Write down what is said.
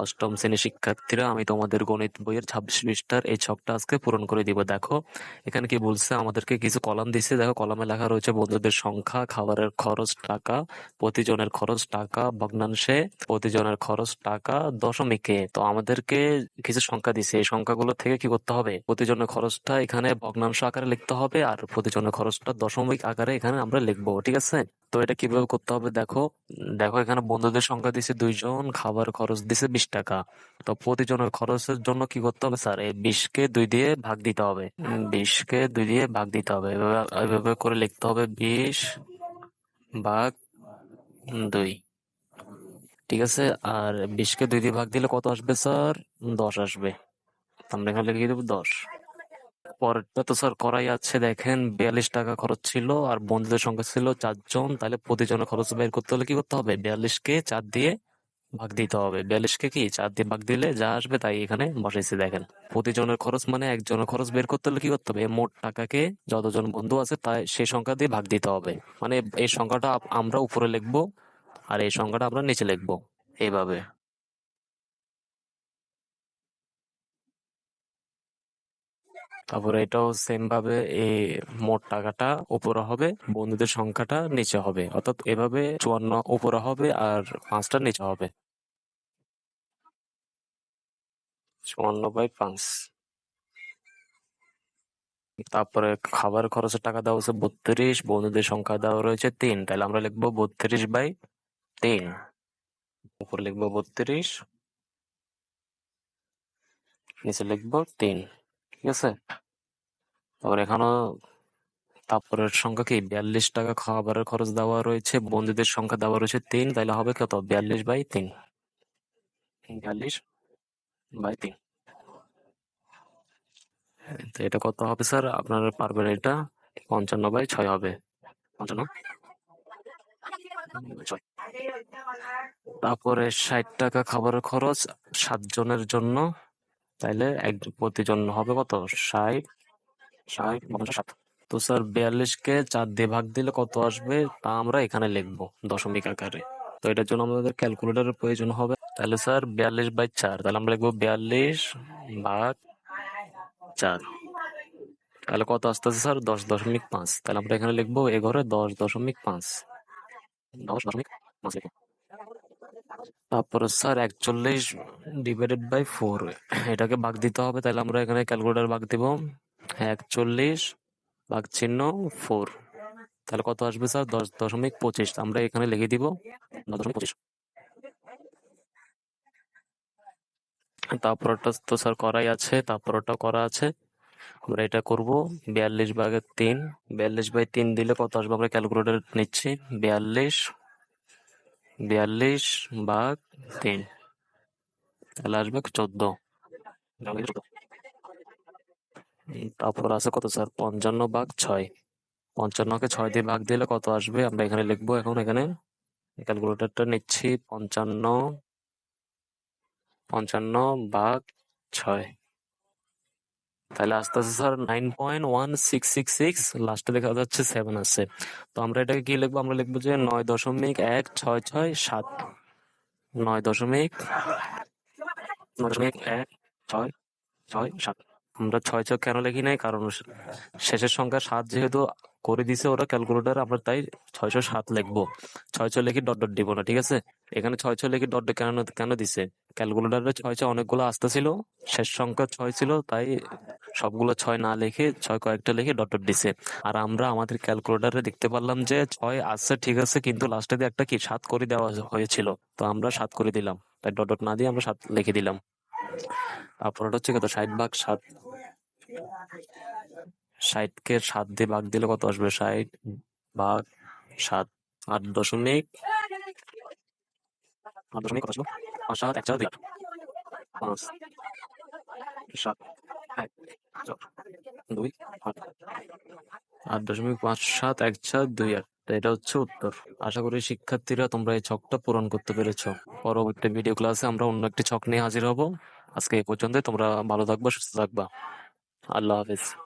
অষ্টম শ্রেণীর শিক্ষার্থীরা, আমি তোমাদের গণিত বইয়ের 26 পৃষ্ঠার এই ছকটা আজকে পূরণ করে দিব। দেখো এখানে কি বলছে, আমাদেরকে কিছু কলাম দিচ্ছে। দেখো কলামে লেখা রয়েছে বন্ধুদের সংখ্যা, খাবারের খরচ টাকা, প্রতিজনের খরচ টাকা, ভগ্নাংশে প্রতিজনের খরচ টাকা, দশমিকে। তো আমাদেরকে কিছু সংখ্যা দিচ্ছে, এই সংখ্যাগুলো থেকে কি করতে হবে, প্রতিজনের খরচটা এখানে ভগ্নাংশ আকারে লিখতে হবে আর প্রতিজনের খরচটা দশমিক আকারে এখানে আমরা লিখবো। ঠিক আছে, তো এটা কিভাবে করতে হবে দেখো। দেখো এখানে বন্ধুদের সংখ্যা দিছে 2 জন, খাবার খরচ দিছে 20 টাকা। তো প্রতিজনের খরচের জন্য কি করতে হবে স্যার, এই 20 কে 2 দিয়ে ভাগ দিতে হবে। 20 কে 2 দিয়ে ভাগ দিতে হবে, এভাবে এভাবে করে লিখতে হবে 20/2। ঠিক আছে, আর 20 কে 2 দিয়ে ভাগ দিলে কত আসবে স্যার, 10 আসবে। আমরা এখানে লিখে দেবো 10। পরেরটা তো স্যার করাই আছে, দেখেন 42 টাকা খরচ ছিল আর বন্ধুদের সংখ্যা ছিল 4 জন, তাহলে প্রতিজনের খরচ বের করতে হলে কি করতে হবে, 42কে 4 দিয়ে ভাগ দিতে হবে। 42কে কি 4 দিয়ে ভাগ দিলে যা আসবে তাই এখানে বসাইছি। দেখেন প্রতিজনের খরচ মানে একজনের খরচ বের করতে হলে কি করতে হবে, মোট টাকাকে যতজন বন্ধু আছে তাই সেই সংখ্যা দিয়ে ভাগ দিতে হবে। মানে এই সংখ্যাটা আমরা উপরে লিখবো আর এই সংখ্যাটা আমরা নিচে লিখবো, এইভাবে। তারপরে এটাও সেম ভাবে এই মোট টাকাটা উপরে হবে, বন্ধুদের সংখ্যাটা নিচে হবে, অর্থাৎ এভাবে 54 উপরে হবে আর 5টা নিচে হবে। 54/5। তারপরে খাবার খরচের টাকা দেওয়া হচ্ছে 32, বন্ধুদের সংখ্যা দেওয়া রয়েছে 3, তাহলে আমরা লিখবো 32/3। উপরে লিখবো 32, নিচে লিখবো 3। ঠিক আছে, তারপর এখানেও তারপরের সংখ্যা কি 42 টাকা খাবারের খরচ দেওয়া রয়েছে, বন্ধুদের সংখ্যা দেওয়া রয়েছে 3, তাহলে হবে কত, 42/3। 42/3। তো এটা কত হবে স্যার, আপনারা পারবেন এটা, 55/6 হবে। 55/6। তারপরে 60 টাকা খাবারের খরচ 7 জনের জন্য, তাইলে প্রতিজন হবে কত, 60, 60, 57। তো স্যার 42কে 4 দিয়ে ভাগ দিলে কত আসবে তা আমরা এখানে লিখবো দশমিক আকারে। তো এটার জন্য আমাদের ক্যালকুলেটরের প্রয়োজন হবে। তাহলে স্যার 42/4, তাহলে আমরা লিখবো 42/4। তাহলে কত আসতেছে স্যার, 10.5। তাহলে আমরা এখানে লিখবো এ ঘরে 10.5। 10.5 লিখবো। তারপরে স্যার 41/4, এটাকে ভাগ দিতে হবে, তাহলে আমরা এখানে ক্যালকুলেটর ভাগ দিব। 41 ভাগ চিহ্ন 4, তাহলে কত আসবে স্যার, 10.25। আমরা এখানে লিখে দিব 10.25। তারপরটা তো স্যার করাই আছে, তারপরটা করা আছে, আমরা এটা করব। 42/3, 42/3 দিলে কত আসবে, আমরা ক্যালকুলেটর নিচ্ছি। 42/3, তাহলে আসবে 14। তারপর আছে কত স্যার, 55/6। 55কে 6 দিয়ে ভাগ দিলে কত আসবে, আমরা এখানে লিখবো। এখন এখানে ক্যালকুলেটরটা নিচ্ছি। 55/6, তাহলে আস্তে আস্তে স্যার 9.1666, লাস্টে দেখা যাচ্ছে 7 আছে। তো আমরা এটাকে কি লিখবো, আমরা লিখবো যে 9.16667। 9.16667। আমরা 6 কেন লিখি নাই, কারণ শেষের সংখ্যা 7 যেহেতু করে দিছে ওরা ক্যালকুলেটর, আমরা তাই 607 লিখবো। 6 লিখে ডট ডট দিব না, ঠিক আছে। এখানে 6 লিখে ডট ডট কেন কেন দিছে, ক্যালকুলেটরে 6 অনেকগুলো আসতে ছিল, শেষ সংখ্যা 6 ছিল, তাই সবগুলো 6 না লিখে 6 কয়েকটা লিখে ডট ডট দিছে। আর আমরা আমাদের ক্যালকুলেটরে দেখতে পারলাম যে 6 আছে, ঠিক আছে, কিন্তু লাস্টে দিয়ে একটা কি 7 করে দেওয়া হয়েছিল, তো আমরা 7 করে দিলাম, তাই ডট ডট না দিয়ে আমরা 7 লিখে দিলাম। তারপর হচ্ছে কত, 60/7। 60কে 7 দিয়ে ভাগ দিলে কত আসবে, 60/7। 8 দশমিক কত আসলো, 5, 7, 1, 4, 2, 5, 7, 1, 4, 2, 8। 8.57142। এটা হচ্ছে উত্তর। আশা করি শিক্ষার্থীরা তোমরা এই ছকটা পূরণ করতে পেরেছো। পরবর্তী ভিডিও ক্লাসে আমরা অন্য একটি ছক নিয়ে হাজির হব। আজকে এই পর্যন্ত, তোমরা ভালো থাকবা, সুস্থ থাকবা। আল্লাহ হাফেজ।